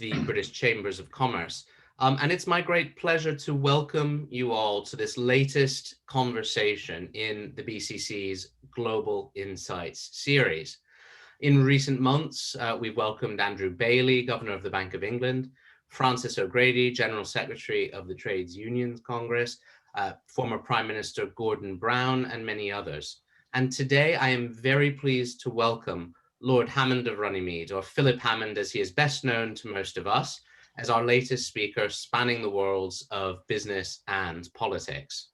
the British Chambers of Commerce. And it's my great pleasure to welcome you all to this latest conversation in the BCC's Global Insights series. In recent months, we've welcomed Andrew Bailey, Governor of the Bank of England, Francis O'Grady, General Secretary of the Trades Unions Congress, former Prime Minister Gordon Brown, and many others. And today I am very pleased to welcome Lord Hammond of Runnymede, or Philip Hammond as he is best known to most of us, as our latest speaker spanning the worlds of business and politics.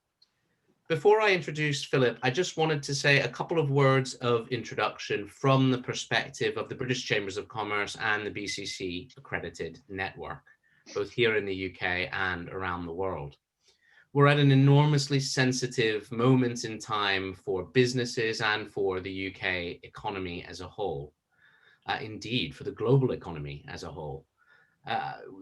Before I introduce Philip, I just wanted to say a couple of words of introduction from the perspective of the British Chambers of Commerce and the BCC accredited network, both here in the UK and around the world. We're at an enormously sensitive moment in time for businesses and for the UK economy as a whole. Indeed, for the global economy as a whole.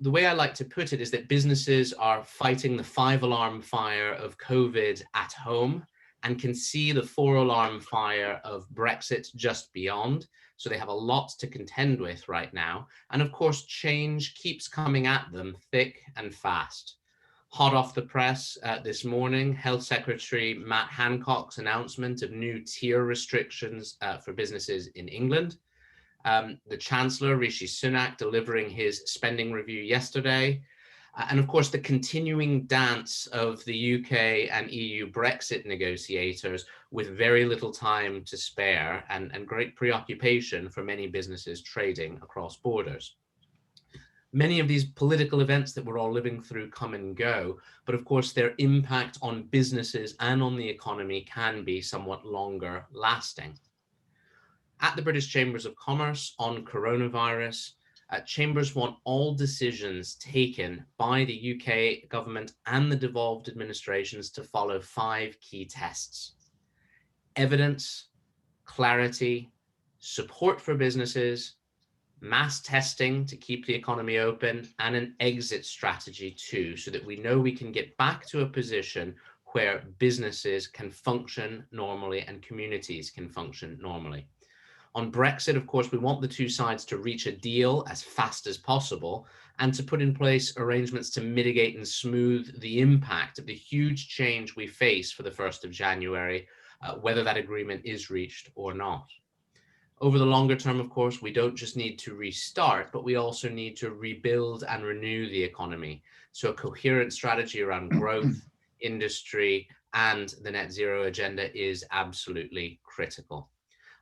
The way I like to put it is that businesses are fighting the 5-alarm fire of COVID at home and can see the 4-alarm fire of Brexit just beyond. So they have a lot to contend with right now. And of course, change keeps coming at them thick and fast. Hot off the press this morning, Health Secretary Matt Hancock's announcement of new tier restrictions for businesses in England. The Chancellor, Rishi Sunak, delivering his spending review yesterday. And of course, the continuing dance of the UK and EU Brexit negotiators with very little time to spare and great preoccupation for many businesses trading across borders. Many of these political events that we're all living through come and go, but of course, their impact on businesses and on the economy can be somewhat longer lasting. At the British Chambers of Commerce on coronavirus, Chambers want all decisions taken by the UK government and the devolved administrations to follow 5 key tests: evidence, clarity, support for businesses, mass testing to keep the economy open, and an exit strategy too, so that we know we can get back to a position where businesses can function normally and communities can function normally. On Brexit, of course, we want the two sides to reach a deal as fast as possible and to put in place arrangements to mitigate and smooth the impact of the huge change we face for the 1st of January, whether that agreement is reached or not. Over the longer term, of course, we don't just need to restart, but we also need to rebuild and renew the economy. So a coherent strategy around growth, industry, and the net zero agenda is absolutely critical.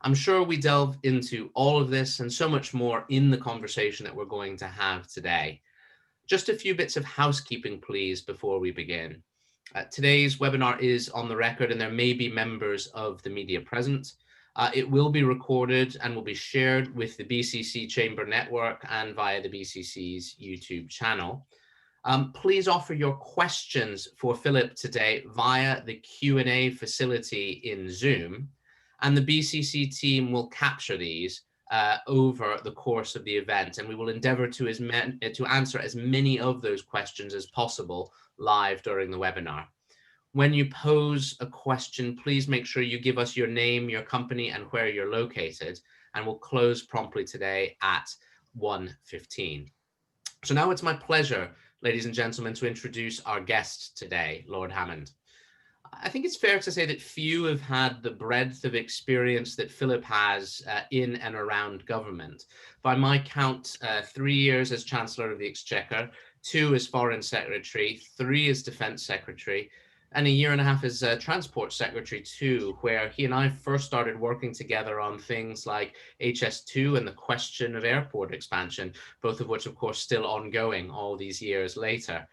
I'm sure we delve into all of this and so much more in the conversation that we're going to have today. Just a few bits of housekeeping, please, before we begin. Today's webinar is on the record and there may be members of the media present. It will be recorded and will be shared with the BCC Chamber Network and via the BCC's YouTube channel. Please offer your questions for Philip today via the Q&A facility in Zoom. And the BCC team will capture these over the course of the event, and we will endeavour to answer as many of those questions as possible live during the webinar. When you pose a question, please make sure you give us your name, your company, and where you're located, and we'll close promptly today at 1:15. So now it's my pleasure, ladies and gentlemen, to introduce our guest today, Lord Hammond. I think it's fair to say that few have had the breadth of experience that Philip has in and around government. By my count, 3 years as Chancellor of the Exchequer, 2 as Foreign Secretary, 3 as Defence Secretary, and 1.5 years as Transport Secretary too, where he and I first started working together on things like HS2 and the question of airport expansion, both of which, of course, still ongoing all these years later.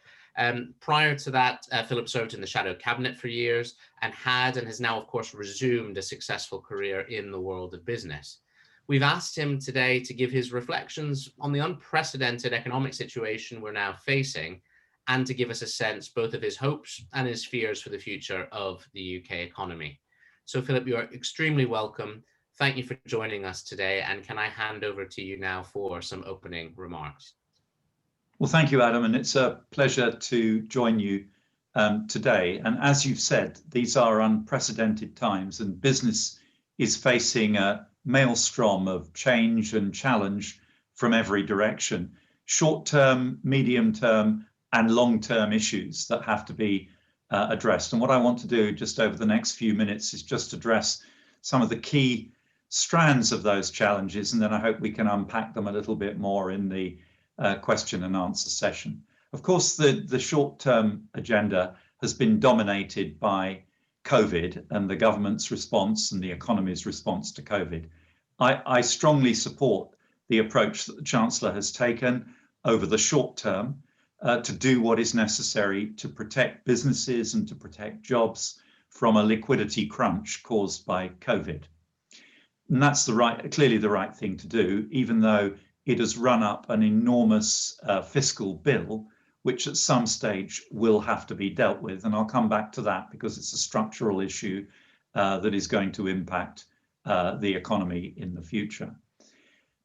Prior to that, Philip served in the Shadow Cabinet for years and has now, of course, resumed a successful career in the world of business. We've asked him today to give his reflections on the unprecedented economic situation we're now facing and to give us a sense both of his hopes and his fears for the future of the UK economy. So, Philip, you are extremely welcome. Thank you for joining us today. And can I hand over to you now for some opening remarks? Well, thank you, Adam, and it's a pleasure to join you today. And as you've said, these are unprecedented times and business is facing a maelstrom of change and challenge from every direction. short-term, medium-term, and long-term issues that have to be addressed. And what I want to do just over the next few minutes is just address some of the key strands of those challenges, and then I hope we can unpack them a little bit more in the question and answer session. Of course, the short-term agenda has been dominated by COVID and the government's response and the economy's response to COVID. I strongly support the approach that the Chancellor has taken over the short term to do what is necessary to protect businesses and to protect jobs from a liquidity crunch caused by COVID. And that's clearly the right thing to do, even though it has run up an enormous fiscal bill, which at some stage will have to be dealt with. And I'll come back to that because it's a structural issue that is going to impact the economy in the future.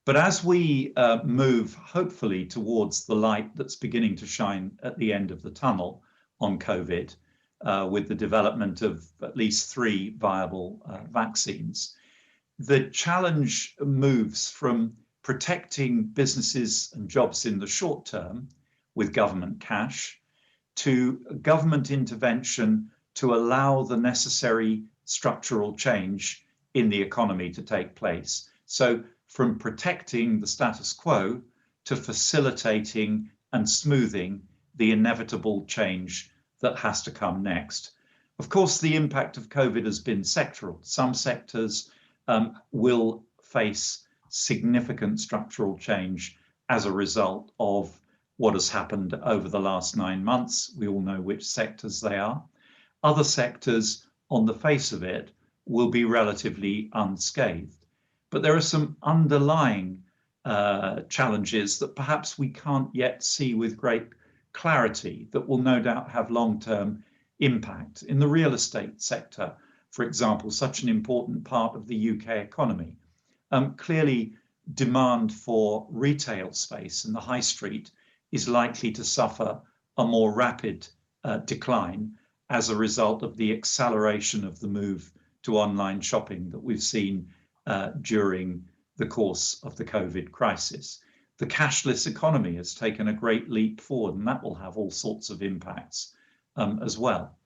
But as we move, hopefully, towards the light that's beginning to shine at the end of the tunnel on COVID, with the development of at least 3 viable vaccines, the challenge moves from protecting businesses and jobs in the short term with government cash to government intervention to allow the necessary structural change in the economy to take place. So from protecting the status quo to facilitating and smoothing the inevitable change that has to come next. Of course, the impact of COVID has been sectoral. Some sectors will face significant structural change as a result of what has happened over the last 9 months. We all know which sectors they are. Other sectors, on the face of it, will be relatively unscathed. But there are some underlying challenges that perhaps we can't yet see with great clarity that will no doubt have long-term impact. In the real estate sector, for example, such an important part of the UK economy, clearly demand for retail space in the high street is likely to suffer a more rapid decline as a result of the acceleration of the move to online shopping that we've seen during the course of the COVID crisis. The cashless economy has taken a great leap forward, and that will have all sorts of impacts as well.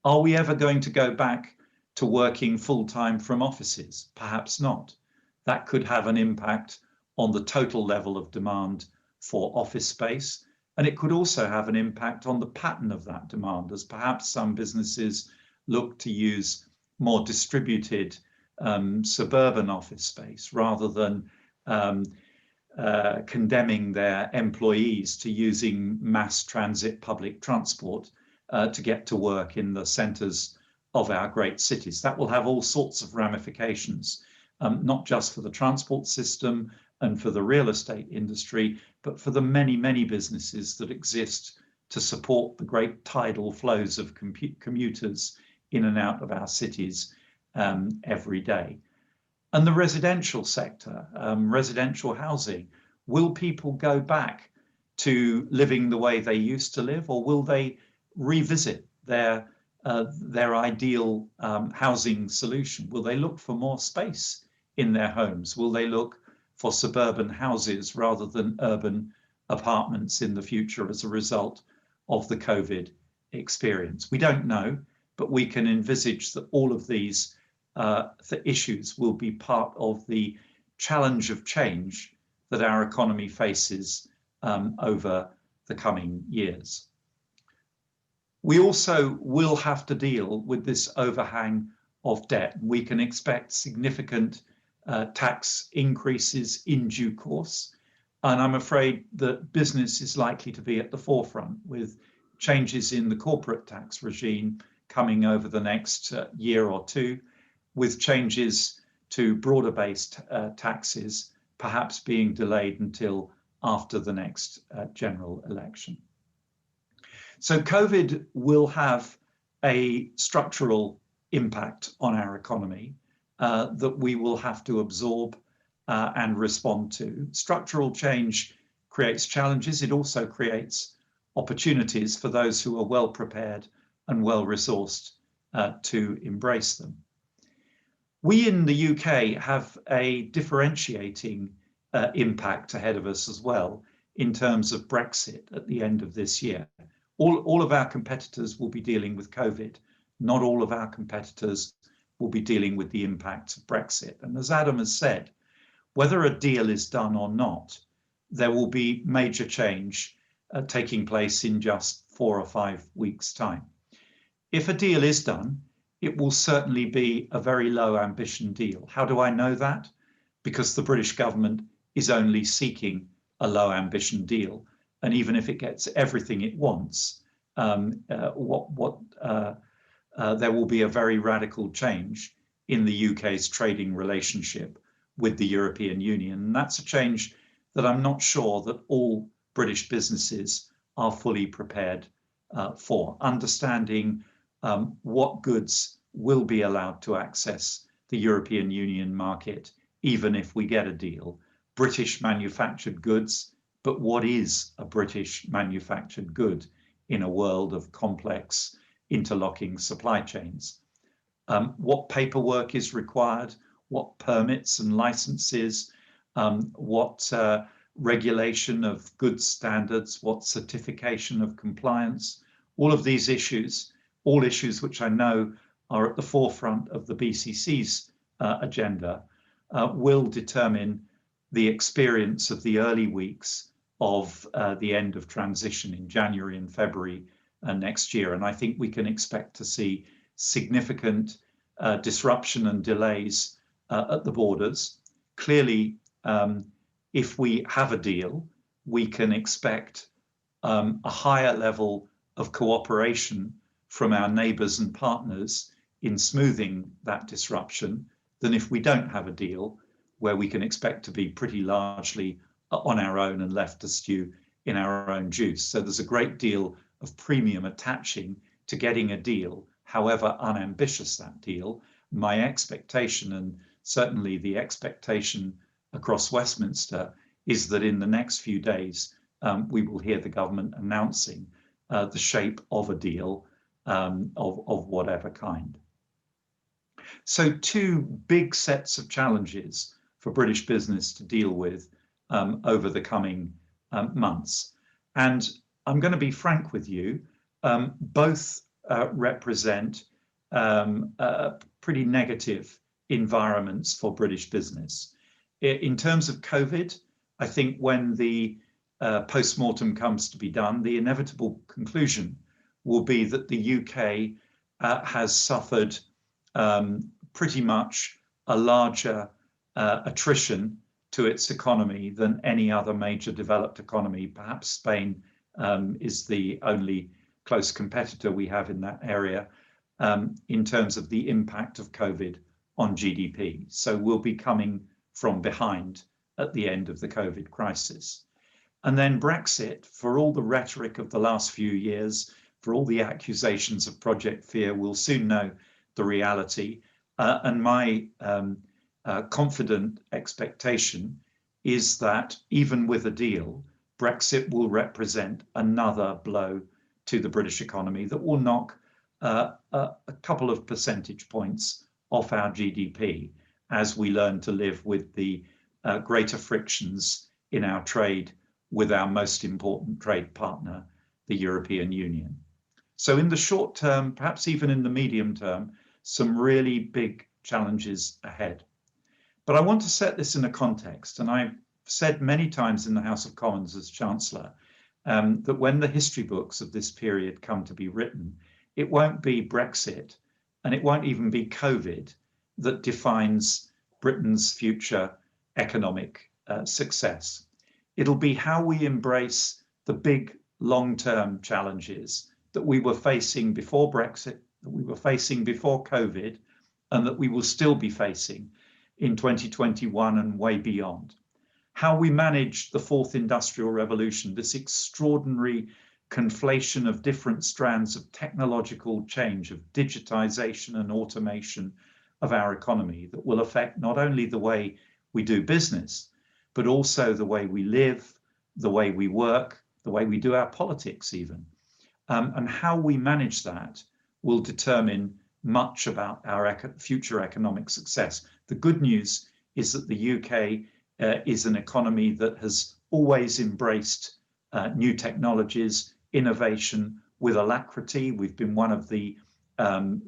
Are we ever going to go back to working full-time from offices? Perhaps not. That could have an impact on the total level of demand for office space, and it could also have an impact on the pattern of that demand, as perhaps some businesses look to use more distributed suburban office space rather than condemning their employees to using mass transit public transport to get to work in the centres of our great cities. That will have all sorts of ramifications, not just for the transport system and for the real estate industry, but for the many, many businesses that exist to support the great tidal flows of commuters in and out of our cities every day. And the residential sector, residential housing, will people go back to living the way they used to live, or will they revisit their ideal housing solution? Will they look for more space in their homes? Will they look for suburban houses rather than urban apartments in the future as a result of the COVID experience? We don't know, but we can envisage that all of these issues will be part of the challenge of change that our economy faces over the coming years. We also will have to deal with this overhang of debt. We can expect significant tax increases in due course, and I'm afraid that business is likely to be at the forefront, with changes in the corporate tax regime coming over the next year or two, with changes to broader based taxes perhaps being delayed until after the next general election. So COVID will have a structural impact on our economy that we will have to absorb and respond to. Structural change creates challenges. It also creates opportunities for those who are well prepared and well resourced to embrace them. We in the UK have a differentiating impact ahead of us as well, in terms of Brexit at the end of this year. All of our competitors will be dealing with COVID. Not all of our competitors will be dealing with the impacts of Brexit. And as Adam has said, whether a deal is done or not, there will be major change taking place in just 4 or 5 weeks' time. If a deal is done, it will certainly be a very low ambition deal. How do I know that? Because the British government is only seeking a low ambition deal. And even if it gets everything it wants, there will be a very radical change in the UK's trading relationship with the European Union. And that's a change that I'm not sure that all British businesses are fully prepared for. Understanding what goods will be allowed to access the European Union market, even if we get a deal. British manufactured goods, but what is a British manufactured good in a world of complex interlocking supply chains? What paperwork is required, what permits and licenses, what regulation of goods standards, what certification of compliance, all of these issues, all issues which I know are at the forefront of the BCC's agenda, will determine the experience of the early weeks of the end of transition in January and February next year. And I think we can expect to see significant disruption and delays at the borders. Clearly, if we have a deal, we can expect a higher level of cooperation from our neighbours and partners in smoothing that disruption than if we don't have a deal, where we can expect to be pretty largely on our own and left to stew in our own juice. So there's a great deal of premium attaching to getting a deal, however unambitious that deal. My expectation, and certainly the expectation across Westminster, is that in the next few days we will hear the government announcing the shape of a deal of whatever kind. So two big sets of challenges for British business to deal with over the coming months. And I'm going to be frank with you, both represent pretty negative environments for British business. In terms of COVID, I think when the post-mortem comes to be done, the inevitable conclusion will be that the UK has suffered pretty much a larger attrition to its economy than any other major developed economy. Perhaps Spain is the only close competitor we have in that area in terms of the impact of COVID on GDP. So we'll be coming from behind at the end of the COVID crisis. And then Brexit, for all the rhetoric of the last few years, for all the accusations of Project Fear, we'll soon know the reality. And my confident expectation is that even with a deal, Brexit will represent another blow to the British economy that will knock a couple of percentage points off our GDP as we learn to live with the greater frictions in our trade with our most important trade partner, the European Union. So in the short term, perhaps even in the medium term, some really big challenges ahead. But I want to set this in a context, and I've said many times in the House of Commons as Chancellor that when the history books of this period come to be written, it won't be Brexit and it won't even be COVID that defines Britain's future economic success. It'll be how we embrace the big long-term challenges that we were facing before Brexit, that we were facing before COVID, and that we will still be facing in 2021 and way beyond. How we manage the fourth industrial revolution, this extraordinary conflation of different strands of technological change, of digitization and automation of our economy that will affect not only the way we do business, but also the way we live, the way we work, the way we do our politics even. And how we manage that will determine much about our future economic success. The good news is that the UK is an economy that has always embraced new technologies, innovation with alacrity. We've been one of the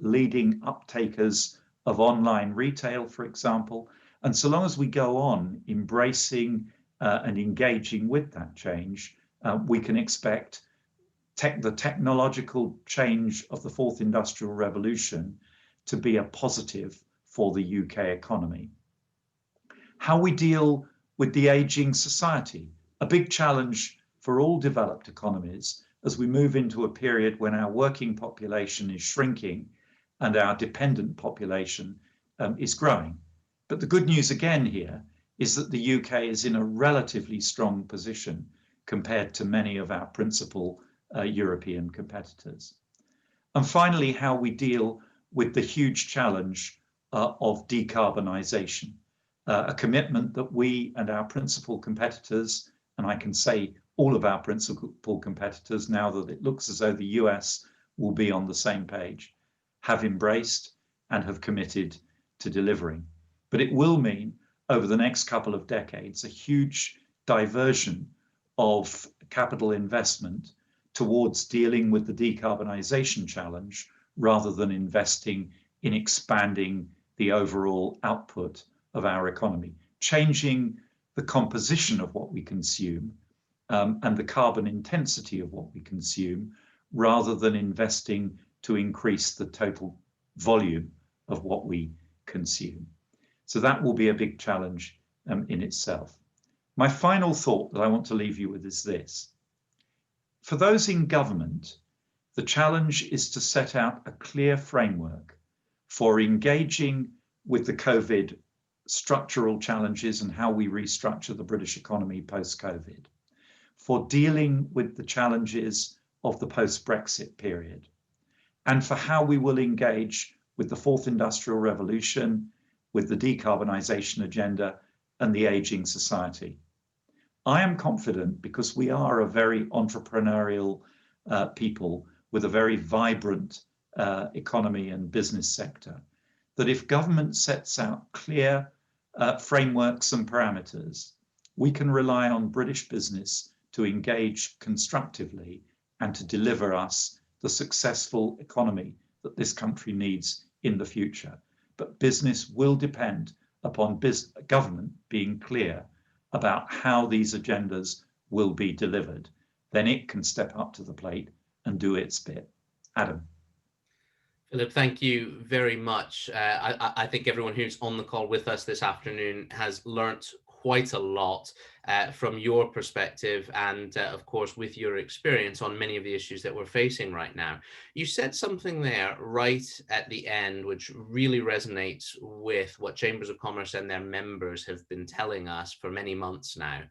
leading uptakers of online retail, for example. And so long as we go on embracing and engaging with that change, we can expect the technological change of the fourth industrial revolution to be a positive for the UK economy. How we deal with the aging society, a big challenge for all developed economies as we move into a period when our working population is shrinking and our dependent population is growing. But the good news again here is that the UK is in a relatively strong position compared to many of our principal European competitors. And finally, how we deal with the huge challenge of decarbonisation, a commitment that we and our principal competitors, and I can say all of our principal competitors now that it looks as though the US will be on the same page, have embraced and have committed to delivering. But it will mean over the next couple of decades a huge diversion of capital investment towards dealing with the decarbonisation challenge rather than investing in expanding the overall output of our economy, changing the composition of what we consume and the carbon intensity of what we consume, rather than investing to increase the total volume of what we consume. So that will be a big challenge in itself. My final thought that I want to leave you with is this. For those in government, the challenge is to set out a clear framework for engaging with the COVID structural challenges and how we restructure the British economy post-COVID, for dealing with the challenges of the post-Brexit period, and for how we will engage with the fourth industrial revolution, with the decarbonisation agenda and the ageing society. I am confident, because we are a very entrepreneurial people with a very vibrant economy and business sector, that if government sets out clear frameworks and parameters, we can rely on British business to engage constructively and to deliver us the successful economy that this country needs in the future. But business will depend upon government being clear about how these agendas will be delivered. Then it can step up to the plate and do its bit. Adam. Philip, thank you very much. I think everyone who's on the call with us this afternoon has learnt quite a lot from your perspective and, of course, with your experience on many of the issues that we're facing right now. You said something there right at the end, which really resonates with what Chambers of Commerce and their members have been telling us for many months now,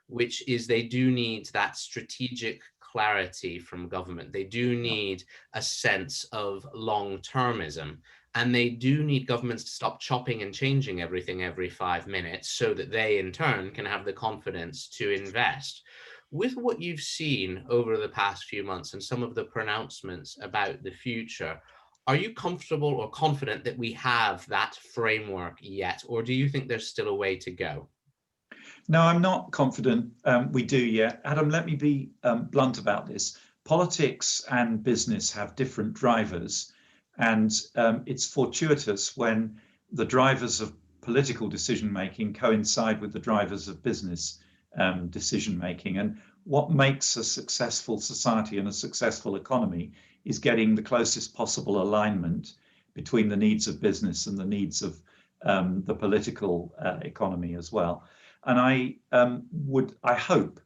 which is they do need that strategic clarity from government. They do need a sense of long-termism, and they do need governments to stop chopping and changing everything every 5 minutes so that they in turn can have the confidence to invest. With what you've seen over the past few months and some of the pronouncements about the future, are you comfortable or confident that we have that framework yet, or do you think there's still a way to go? No, I'm not confident we do yet. Adam, let me be blunt about this. Politics and business have different drivers, and it's fortuitous when the drivers of political decision making coincide with the drivers of business decision making. And what makes a successful society and a successful economy is getting the closest possible alignment between the needs of business and the needs of the political economy as well. And I hope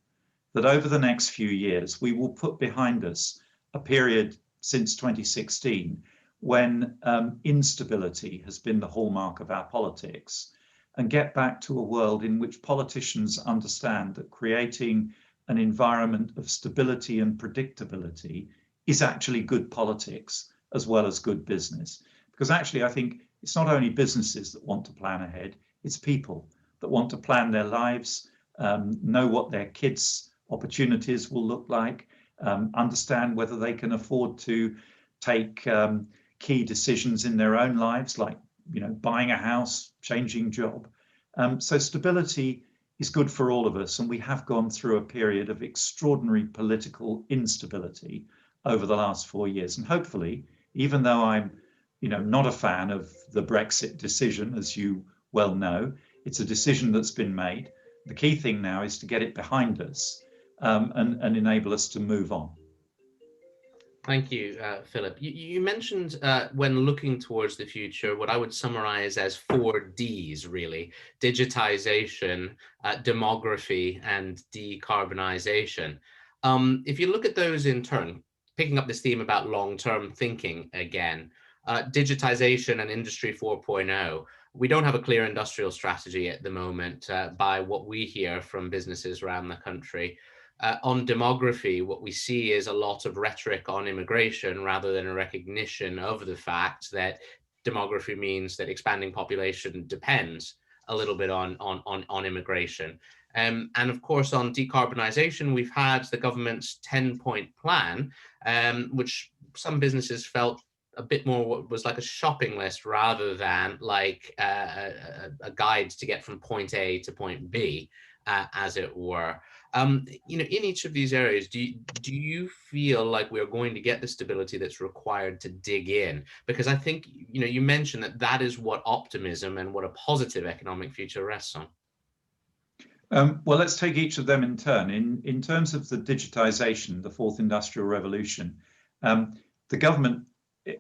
that over the next few years, we will put behind us a period since 2016 when instability has been the hallmark of our politics, and get back to a world in which politicians understand that creating an environment of stability and predictability is actually good politics as well as good business. Because actually, I think it's not only businesses that want to plan ahead, it's people that want to plan their lives, know what their kids' opportunities will look like, understand whether they can afford to take key decisions in their own lives, like buying a house, changing job. So stability is good for all of us. And we have gone through a period of extraordinary political instability over the last 4 years. And hopefully, even though I'm not a fan of the Brexit decision, as you well know, it's a decision that's been made. The key thing now is to get it behind us, and enable us to move on. Thank you, Philip. You mentioned when looking towards the future, what I would summarize as 4 Ds, really: digitization, demography, and decarbonization. If you look at those in turn, picking up this theme about long-term thinking again, digitization and Industry 4.0, we don't have a clear industrial strategy at the moment, by what we hear from businesses around the country. On demography, what we see is a lot of rhetoric on immigration rather than a recognition of the fact that demography means that expanding population depends a little bit on immigration. And of course, on decarbonization, we've had the government's 10-point plan, which some businesses felt a bit more was like a shopping list rather than like a guide to get from point A to point B, as it were. In each of these areas, do you feel like we're going to get the stability that's required to dig in? Because I think, you mentioned that is what optimism and what a positive economic future rests on. Well, let's take each of them in turn. In terms of the digitization, the fourth industrial revolution, the government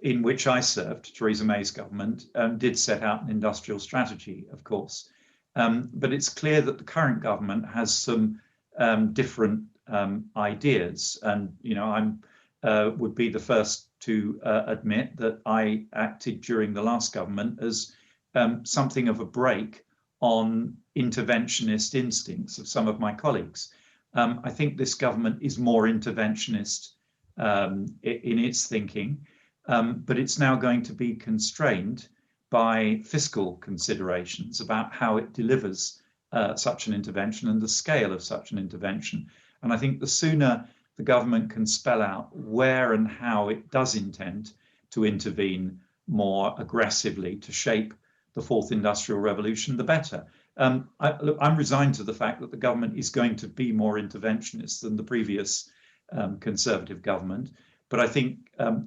in which I served, Theresa May's government, did set out an industrial strategy, of course. But it's clear that the current government has some different ideas, and I would be the first to admit that I acted during the last government as something of a brake on interventionist instincts of some of my colleagues. I think this government is more interventionist in its thinking, but it's now going to be constrained by fiscal considerations about how it delivers such an intervention and the scale of such an intervention. And I think the sooner the government can spell out where and how it does intend to intervene more aggressively to shape the fourth industrial revolution, the better. I'm resigned to the fact that the government is going to be more interventionist than the previous Conservative government. But I think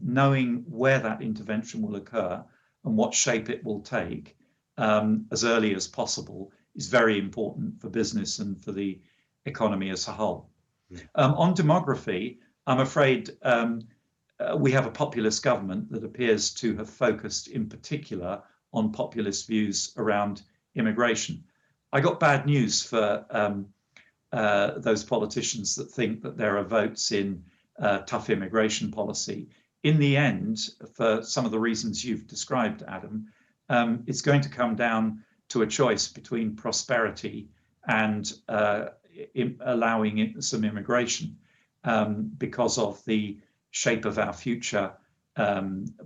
knowing where that intervention will occur and what shape it will take as early as possible is very important for business and for the economy as a whole. On demography, I'm afraid we have a populist government that appears to have focused in particular on populist views around immigration. I got bad news for those politicians that think that there are votes in tough immigration policy. In the end, for some of the reasons you've described, Adam, it's going to come down to a choice between prosperity and allowing some immigration because of the shape of our future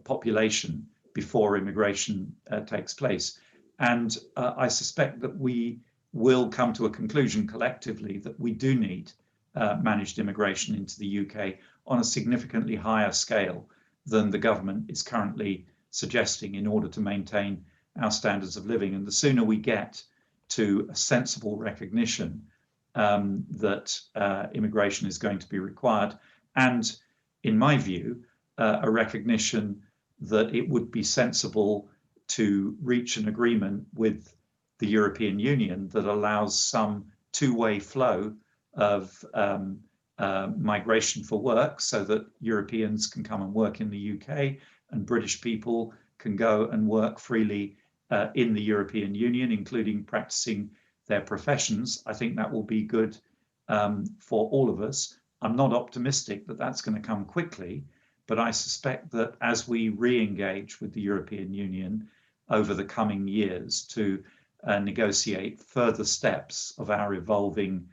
population before immigration takes place. And I suspect that we will come to a conclusion collectively that we do need managed immigration into the UK on a significantly higher scale than the government is currently suggesting in order to maintain our standards of living. And the sooner we get to a sensible recognition that immigration is going to be required, and in my view, a recognition that it would be sensible to reach an agreement with the European Union that allows some two-way flow of migration for work so that Europeans can come and work in the UK and British people can go and work freely in the European Union, including practicing their professions. I think that will be good for all of us. I'm not optimistic that that's going to come quickly, but I suspect that as we re-engage with the European Union over the coming years to negotiate further steps of our evolving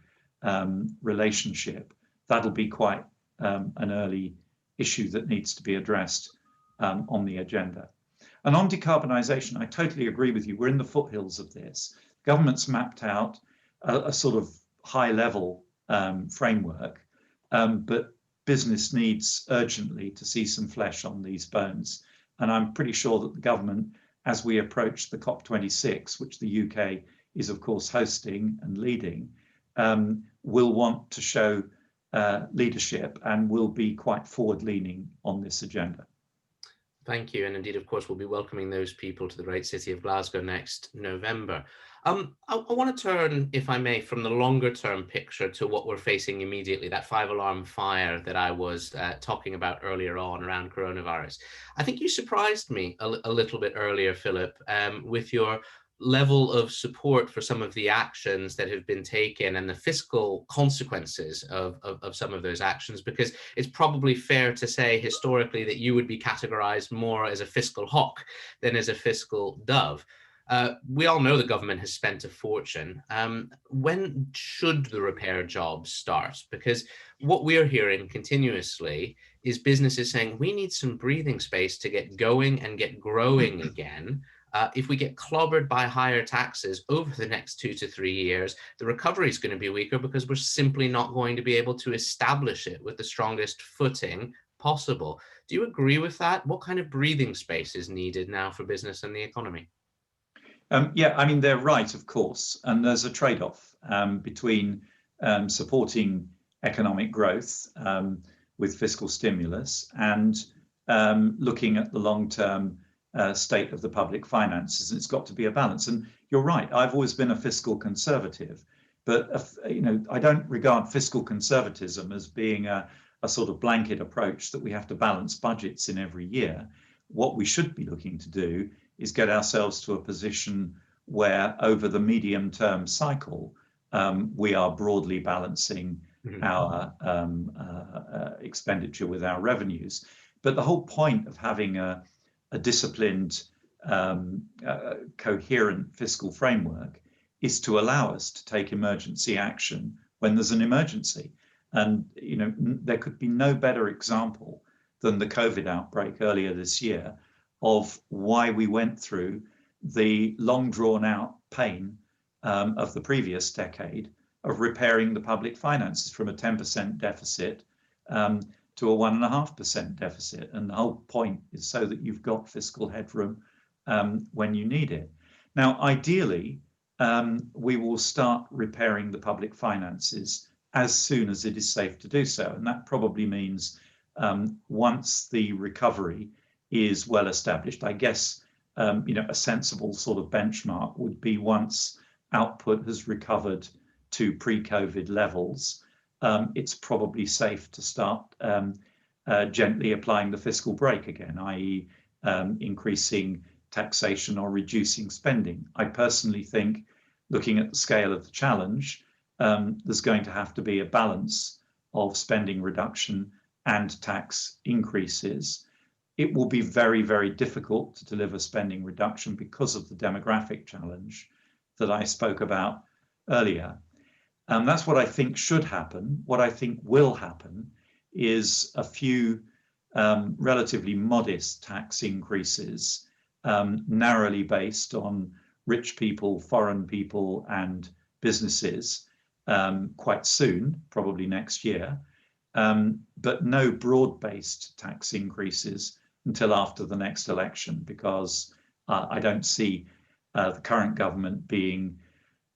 relationship, that'll be quite an early issue that needs to be addressed on the agenda. And on decarbonisation, I totally agree with you. We're in the foothills of this. Government's mapped out a sort of high-level framework, but business needs urgently to see some flesh on these bones. And I'm pretty sure that the government, as we approach the COP26, which the UK is of course hosting and leading, will want to show leadership and will be quite forward-leaning on this agenda. Thank you. And indeed, of course, we'll be welcoming those people to the great city of Glasgow next November. I want to turn, if I may, from the longer term picture to what we're facing immediately, that 5 alarm fire that I was talking about earlier on around coronavirus. I think you surprised me a little bit earlier, Philip, with your level of support for some of the actions that have been taken and the fiscal consequences of some of those actions, because it's probably fair to say historically that you would be categorized more as a fiscal hawk than as a fiscal dove. We all know the government has spent a fortune. When should the repair jobs start? Because what we're hearing continuously is businesses saying we need some breathing space to get going and get growing again. If we get clobbered by higher taxes over the next 2 to 3 years, the recovery is going to be weaker because we're simply not going to be able to establish it with the strongest footing possible. Do you agree with that? What kind of breathing space is needed now for business and the economy? Yeah, I mean, they're right, of course, and there's a trade-off between supporting economic growth with fiscal stimulus and looking at the long-term state of the public finances. It's got to be a balance. And you're right, I've always been a fiscal conservative, but I don't regard fiscal conservatism as being a sort of blanket approach that we have to balance budgets in every year. What we should be looking to do is get ourselves to a position where over the medium term cycle, we are broadly balancing our expenditure with our revenues. But the whole point of having a disciplined, coherent fiscal framework is to allow us to take emergency action when there's an emergency. And there could be no better example than the COVID outbreak earlier this year of why we went through the long drawn out pain of the previous decade of repairing the public finances from a 10% deficit to a 1.5% deficit. And the whole point is so that you've got fiscal headroom when you need it. Now, ideally, we will start repairing the public finances as soon as it is safe to do so. And that probably means once the recovery is well established. I guess a sensible sort of benchmark would be once output has recovered to pre-COVID levels, it's probably safe to start gently applying the fiscal brake again, i.e. Increasing taxation or reducing spending. I personally think, looking at the scale of the challenge, there's going to have to be a balance of spending reduction and tax increases. It will be very, very difficult to deliver spending reduction because of the demographic challenge that I spoke about earlier. That's what I think should happen. What I think will happen is a few relatively modest tax increases, narrowly based on rich people, foreign people, and businesses quite soon, probably next year, but no broad-based tax increases until after the next election, because I don't see the current government being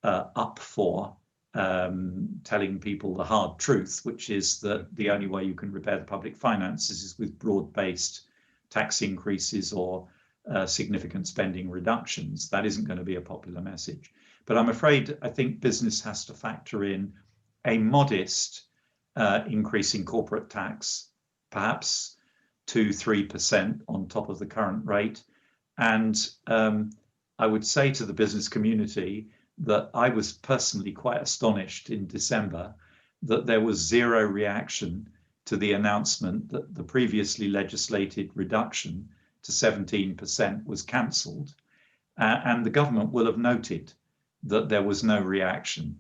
up for telling people the hard truth, which is that the only way you can repair the public finances is with broad-based tax increases or significant spending reductions. That isn't going to be a popular message. But I'm afraid I think business has to factor in a modest increase in corporate tax, perhaps 2-3% on top of the current rate. And I would say to the business community that I was personally quite astonished in December that there was zero reaction to the announcement that the previously legislated reduction to 17% was cancelled. And the government will have noted that there was no reaction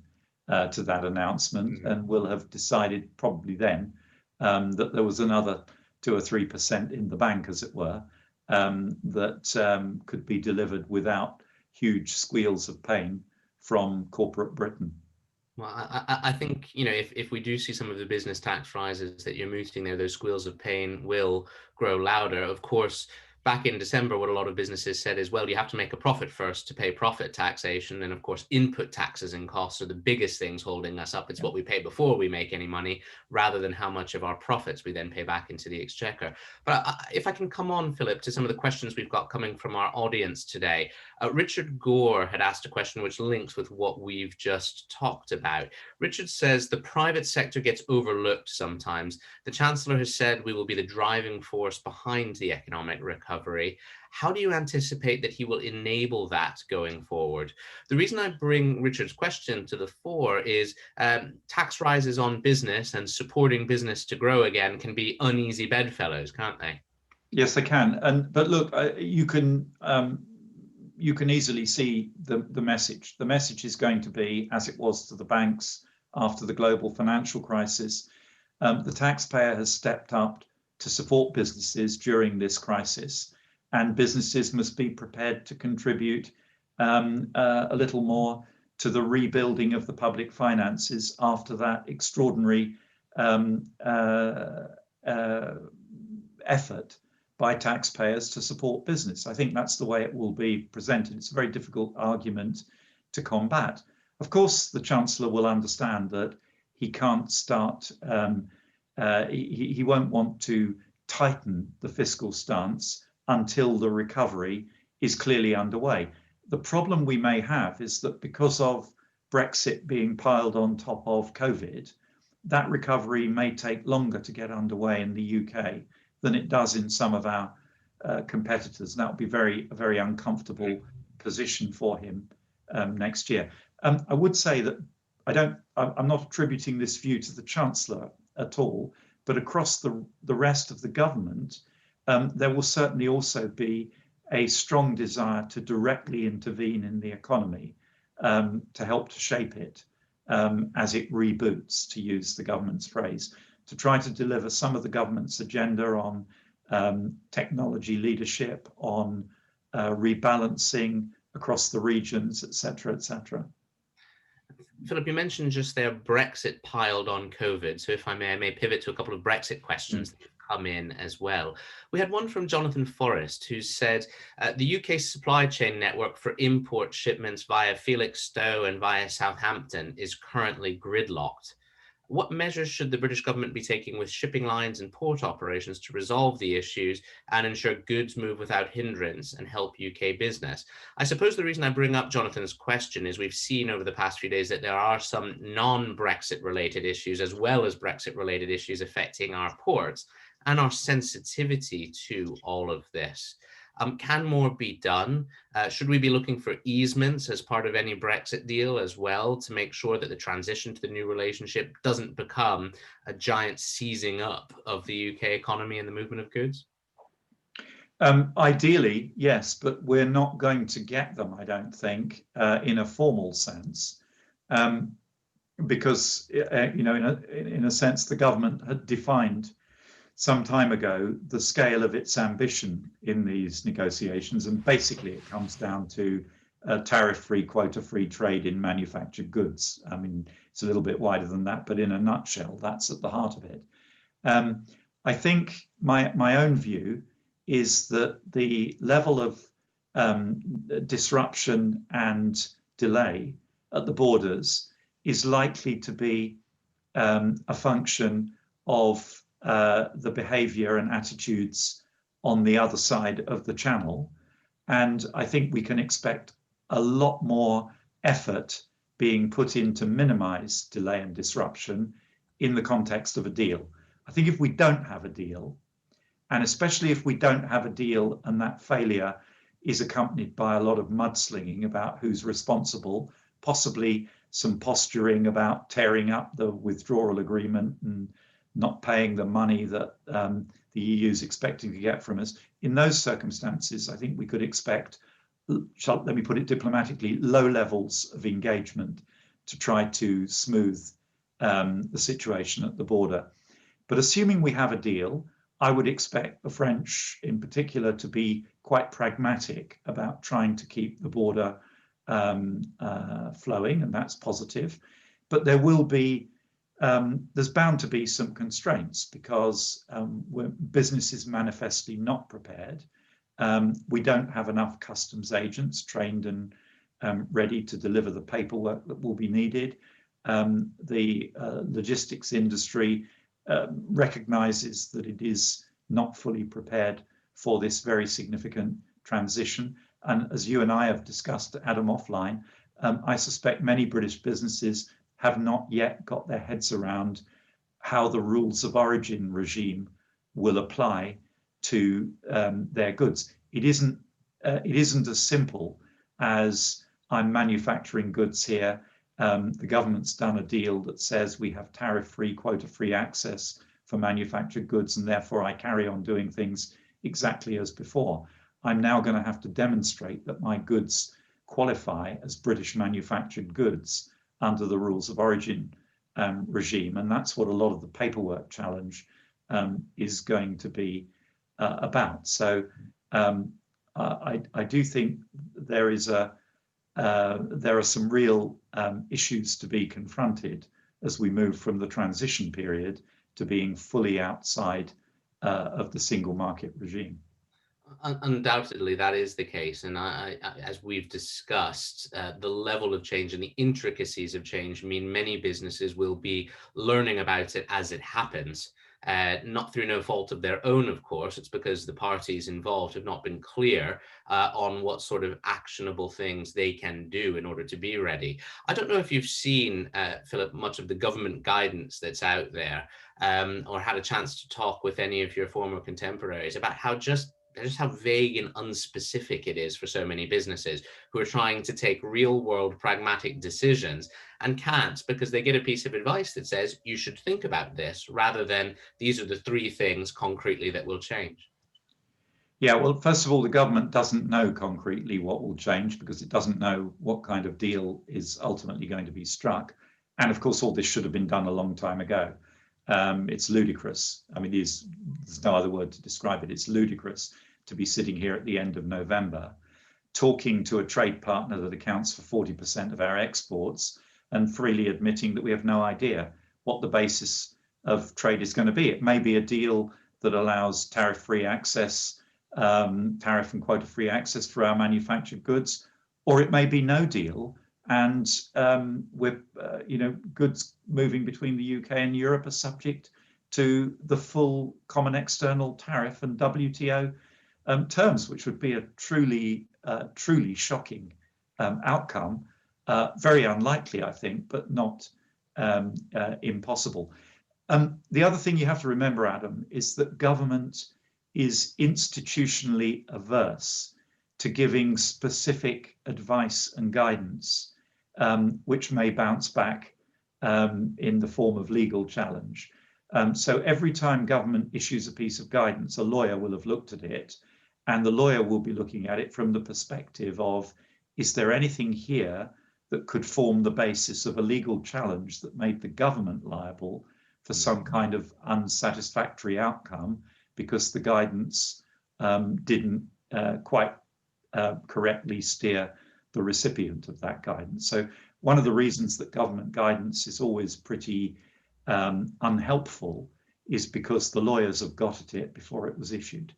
to that announcement, and will have decided probably then that there was another 2 or 3% in the bank, as it were, that could be delivered without huge squeals of pain from corporate Britain. Well, I think, if we do see some of the business tax rises that you're mooting there, those squeals of pain will grow louder. Of course, back in December, what a lot of businesses said is, well, you have to make a profit first to pay profit taxation. And of course, input taxes and costs are the biggest things holding us up. It's what we pay before we make any money, rather than how much of our profits we then pay back into the exchequer. But if I can come on, Philip, to some of the questions we've got coming from our audience today. Richard Gore had asked a question which links with what we've just talked about. Richard says the private sector gets overlooked sometimes. The Chancellor has said we will be the driving force behind the economic recovery. How do you anticipate that he will enable that going forward? The reason I bring Richard's question to the fore is tax rises on business and supporting business to grow again can be uneasy bedfellows, can't they? Yes, they can. But look, you can easily see the message. The message is going to be, as it was to the banks after the global financial crisis, the taxpayer has stepped up to support businesses during this crisis, and businesses must be prepared to contribute a little more to the rebuilding of the public finances after that extraordinary effort by taxpayers to support business. I think that's the way it will be presented. It's a very difficult argument to combat. Of course, the Chancellor will understand that he can't start, he won't want to tighten the fiscal stance until the recovery is clearly underway. The problem we may have is that because of Brexit being piled on top of COVID, that recovery may take longer to get underway in the UK than it does in some of our competitors. And that would be a very uncomfortable position for him next year. I would say that I'm not attributing this view to the Chancellor at all, but across the rest of the government, there will certainly also be a strong desire to directly intervene in the economy to help to shape it as it reboots, to use the government's phrase, to try to deliver some of the government's agenda on technology leadership, on rebalancing across the regions, et cetera, et cetera. Philip, you mentioned just there Brexit piled on COVID. So if I may pivot to a couple of Brexit questions that have come in as well. We had one from Jonathan Forrest, who said the UK supply chain network for import shipments via Felixstowe and via Southampton is currently gridlocked. What measures should the British government be taking with shipping lines and port operations to resolve the issues and ensure goods move without hindrance and help UK business? I suppose the reason I bring up Jonathan's question is we've seen over the past few days that there are some non-Brexit related issues as well as Brexit related issues affecting our ports and our sensitivity to all of this. Can more be done? Should we be looking for easements as part of any Brexit deal as well to make sure that the transition to the new relationship doesn't become a giant seizing up of the UK economy and the movement of goods? Ideally, yes, but we're not going to get them, I don't think, in a formal sense, because in a sense, the government had defined some time ago the scale of its ambition in these negotiations, and basically it comes down to tariff-free, quota-free trade in manufactured goods. I mean, it's a little bit wider than that, but in a nutshell, that's at the heart of it. I think my own view is that the level of disruption and delay at the borders is likely to be a function of the behavior and attitudes on the other side of the channel. And I think we can expect a lot more effort being put in to minimize delay and disruption in the context of a deal. I think if we don't have a deal, and especially if we don't have a deal and that failure is accompanied by a lot of mudslinging about who's responsible, possibly some posturing about tearing up the withdrawal agreement and not paying the money that the EU is expecting to get from us. In those circumstances, I think we could expect, let me put it diplomatically, low levels of engagement to try to smooth the situation at the border. But assuming we have a deal, I would expect the French in particular to be quite pragmatic about trying to keep the border flowing, and that's positive. But there will be there's bound to be some constraints because business is manifestly not prepared We don't have enough customs agents trained and ready to deliver the paperwork that will be needed. The logistics industry recognizes that it is not fully prepared for this very significant transition. And as you and I have discussed, Adam, offline, I suspect many British businesses have not yet got their heads around how the rules of origin regime will apply to their goods. It isn't as simple as I'm manufacturing goods here. The government's done a deal that says we have tariff-free, quota-free access for manufactured goods, and therefore I carry on doing things exactly as before. I'm now going to have to demonstrate that my goods qualify as British manufactured goods under the rules of origin regime, and that's what a lot of the paperwork challenge is going to be about. So I do think there are some real issues to be confronted as we move from the transition period to being fully outside of the single market regime. Undoubtedly, that is the case. And as we've discussed, the level of change and the intricacies of change mean many businesses will be learning about it as it happens. Not through no fault of their own, of course. It's because the parties involved have not been clear on what sort of actionable things they can do in order to be ready. I don't know if you've seen, Philip, much of the government guidance that's out there, or had a chance to talk with any of your former contemporaries about just how vague and unspecific it is for so many businesses who are trying to take real world pragmatic decisions and can't, because they get a piece of advice that says you should think about this rather than these are the three things concretely that will change. Yeah, well, first of all, the government doesn't know concretely what will change because it doesn't know what kind of deal is ultimately going to be struck. And of course, all this should have been done a long time ago. It's ludicrous. I mean, there's no other word to describe it. It's ludicrous to be sitting here at the end of November, talking to a trade partner that accounts for 40% of our exports and freely admitting that we have no idea what the basis of trade is going to be. It may be a deal that allows tariff-free access, tariff and quota-free access for our manufactured goods, or it may be no deal. And with goods moving between the UK and Europe are subject to the full common external tariff and WTO terms, which would be a truly shocking outcome. Very unlikely, I think, but not impossible. The other thing you have to remember, Adam, is that government is institutionally averse to giving specific advice and guidance, which may bounce back in the form of legal challenge. So every time government issues a piece of guidance, a lawyer will have looked at it, and the lawyer will be looking at it from the perspective of, is there anything here that could form the basis of a legal challenge that made the government liable for some kind of unsatisfactory outcome because the guidance didn't quite correctly steer the recipient of that guidance. So one of the reasons that government guidance is always pretty unhelpful is because the lawyers have got at it before it was issued.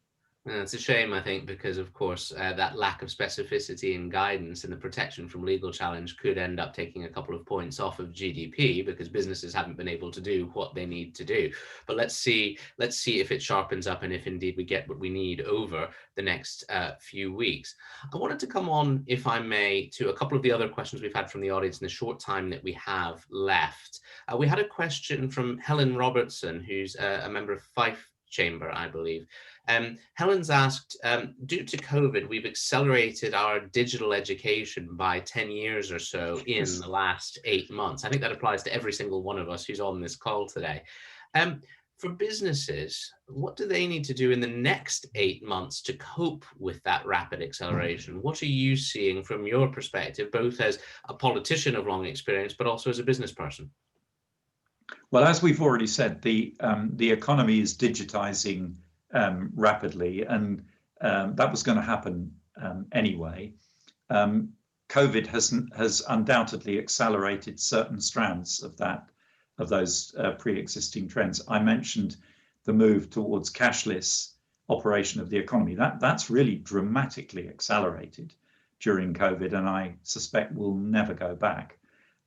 It's a shame, I think, because, of course, that lack of specificity and guidance and the protection from legal challenge could end up taking a couple of points off of GDP because businesses haven't been able to do what they need to do. But let's see if it sharpens up and if indeed we get what we need over the next few weeks. I wanted to come on, if I may, to a couple of the other questions we've had from the audience in the short time that we have left. We had a question from Helen Robertson, who's a member of Fife Chamber, I believe. Helen's asked, due to COVID, we've accelerated our digital education by 10 years or so in the last 8 months. I think that applies to every single one of us who's on this call today. For businesses, what do they need to do in the next 8 months to cope with that rapid acceleration? What are you seeing from your perspective, both as a politician of long experience, but also as a business person? Well, as we've already said, the economy is digitizing rapidly, and that was going to happen anyway. COVID has undoubtedly accelerated certain strands of those pre-existing trends. I mentioned the move towards cashless operation of the economy. That's really dramatically accelerated during COVID, and I suspect will never go back.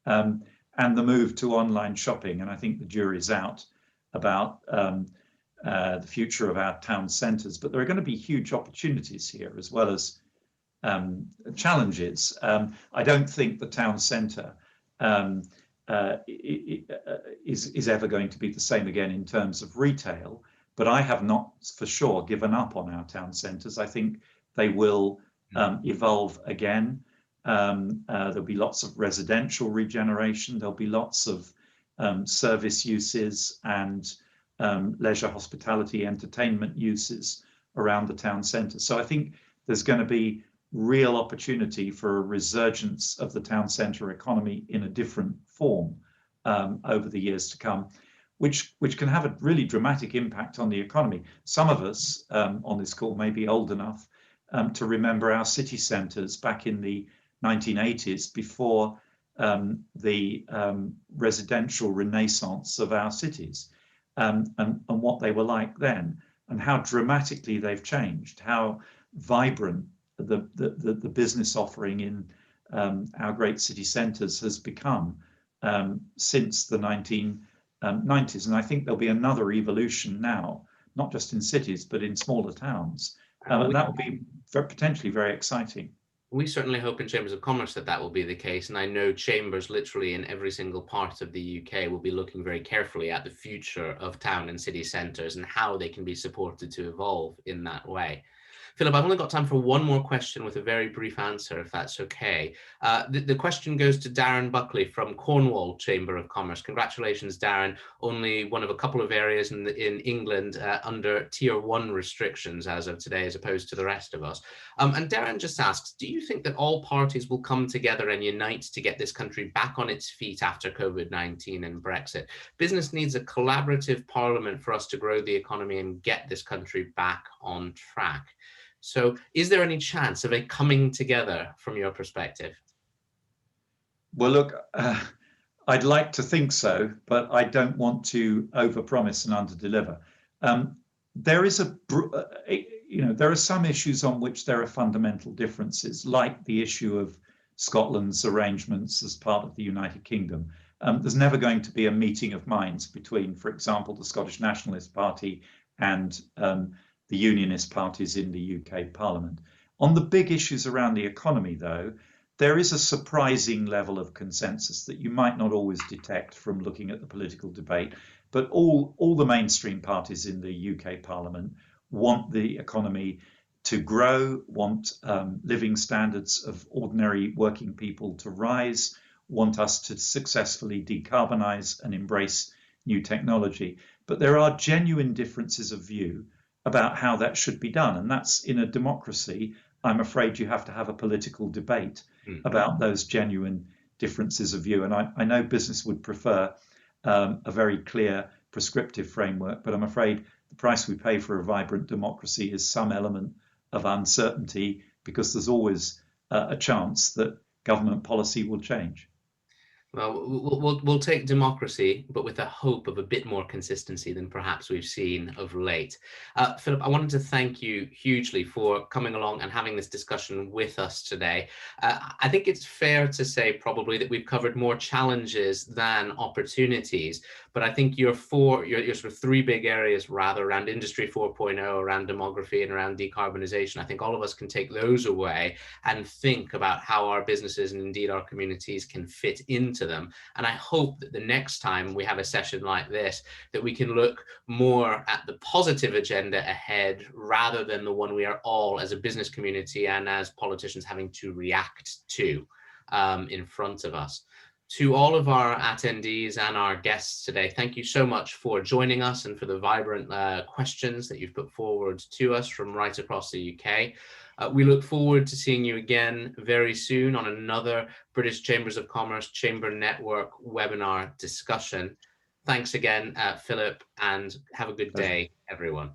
And the move to online shopping, and I think the jury's out about the future of our town centres, but there are going to be huge opportunities here as well as challenges. I don't think the town centre is ever going to be the same again in terms of retail, but I have not for sure given up on our town centres. I think they will evolve again. There'll be lots of residential regeneration. There'll be lots of service uses and leisure, hospitality, entertainment uses around the town centre. So I think there's going to be real opportunity for a resurgence of the town centre economy in a different form over the years to come, which can have a really dramatic impact on the economy. Some of us on this call may be old enough to remember our city centres back in the 1980s, before the residential renaissance of our cities, and what they were like then, and how dramatically they've changed, how vibrant the business offering in our great city centres has become since the 1990s. And I think there'll be another evolution now, not just in cities, but in smaller towns. And that will be potentially very exciting. We certainly hope in Chambers of Commerce that will be the case. And I know chambers literally in every single part of the UK will be looking very carefully at the future of town and city centres and how they can be supported to evolve in that way. Philip, I've only got time for one more question with a very brief answer, if that's okay. The question goes to Darren Buckley from Cornwall Chamber of Commerce. Congratulations, Darren. Only one of a couple of areas in England under Tier 1 restrictions as of today, as opposed to the rest of us. And Darren just asks, do you think that all parties will come together and unite to get this country back on its feet after COVID-19 and Brexit? Business needs a collaborative parliament for us to grow the economy and get this country back on track. So is there any chance of a coming together from your perspective? Well, look, I'd like to think so, but I don't want to overpromise and underdeliver. There is there are some issues on which there are fundamental differences, like the issue of Scotland's arrangements as part of the United Kingdom. There's never going to be a meeting of minds between, for example, the Scottish Nationalist Party and the unionist parties in the UK Parliament. On the big issues around the economy, though, there is a surprising level of consensus that you might not always detect from looking at the political debate. But all the mainstream parties in the UK Parliament want the economy to grow, want living standards of ordinary working people to rise, want us to successfully decarbonise and embrace new technology. But there are genuine differences of view about how that should be done. And that's, in a democracy, I'm afraid you have to have a political debate about those genuine differences of view. And I know business would prefer a very clear prescriptive framework, but I'm afraid the price we pay for a vibrant democracy is some element of uncertainty, because there's always a chance that government policy will change. Well, we'll take democracy, but with a hope of a bit more consistency than perhaps we've seen of late. Philip, I wanted to thank you hugely for coming along and having this discussion with us today. I think it's fair to say probably that we've covered more challenges than opportunities, but I think your sort of three big areas rather around Industry 4.0, around demography and around decarbonisation, I think all of us can take those away and think about how our businesses and indeed our communities can fit into them. And I hope that the next time we have a session like this, that we can look more at the positive agenda ahead rather than the one we are all as a business community and as politicians having to react to in front of us. To all of our attendees and our guests today, thank you so much for joining us and for the vibrant questions that you've put forward to us from right across the UK. We look forward to seeing you again very soon on another British Chambers of Commerce Chamber Network webinar discussion. Thanks again, Philip, and have a good day, everyone.